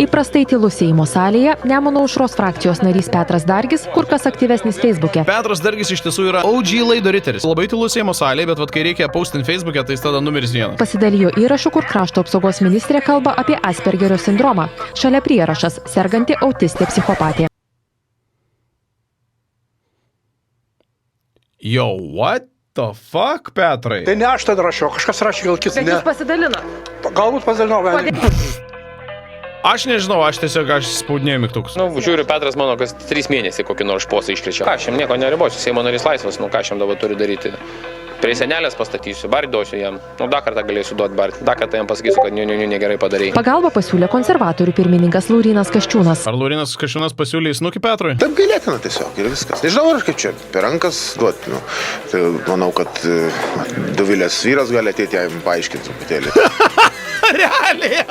Įprastai tylus Seimo salėje Nemuno aušros frakcijos narys Petras Dargis, kur kas aktyvesnis Facebook'e. Petras Dargis iš tiesų yra OG laido riteris. Labai tylus Seimo salėje, bet kai reikia postinti Facebook'e, tai jis tada numeris 1. Pasidalijo įrašu, kur krašto apsaugos ministrė kalba apie Aspergerio sindromą. Šalia prierašas – serganti autistė psichopatė. Yo, what the fuck, Petrai? Tai ne aš tada rašiau, kažkas rašė gal kitas. Bet jūs pasidalino. Galbūt pasidalinau, gal. Aš nežinau, aš spaudinėjau mygtukus. Žiūriu, Petras mano, kas 3 mėnesiai kokį nors posą iškrečia. Ką aš jam nieko neribosiu, Seimo narys laisvas, ką aš jam dabar turiu daryti. Prie senelės pastatysiu, barį duosiu jam. Dar kartą galėsiu duoti barį. Dar kartą jam pasakysiu, kad negerai padarei. Pagalbą pasiūlė konservatorių pirmininkas Laurynas Kasčiūnas. Ar Laurynas Kasčiūnas pasiūlė snukį Petrui? Taip gailėtina tiesiog ir viskas. Nežinau, ar kaip čia, per rankas duoti. Tai manau, kad Dovilės vyras gali ateiti jam paaiškinti truputėlį. Realiai!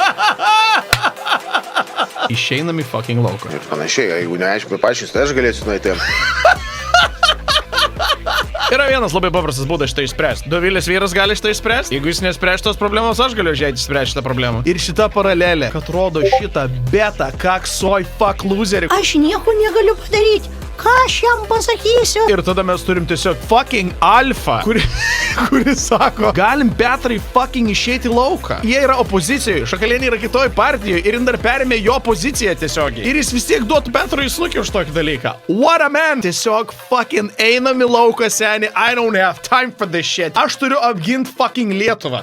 Išeinam į fucking lauką. Ir panašiai, jeigu neaišku, paaiškins, tai aš galėsiu nueiti. Yra vienas labai paprastas būdas šitą išspręsti. Dovilės vyras gali šitą išspręsti. Jeigu jis nespręs tos problemos, aš galiu žiūrėti išspręsti šitą problemą. Ir šita paralelė, kad rodo šitą betą, kaksoj fuck loserį. Aš nieko negaliu padaryti. Ką aš jam pasakysiu? Ir tada mes turim tiesiog fucking alfa, kuris sako, galim Petrai fucking išeiti į lauką. Jie yra opozicijoje, Šakalienė yra kitoj partijoje ir jin dar perėmė jo poziciją tiesiogiai. Ir jis vis tiek duotų Petrui snukį už tokį dalyką. What a man! Tiesiog fucking einam į lauką, seni. I don't have time for this shit. Aš turiu apginti fucking Lietuvą.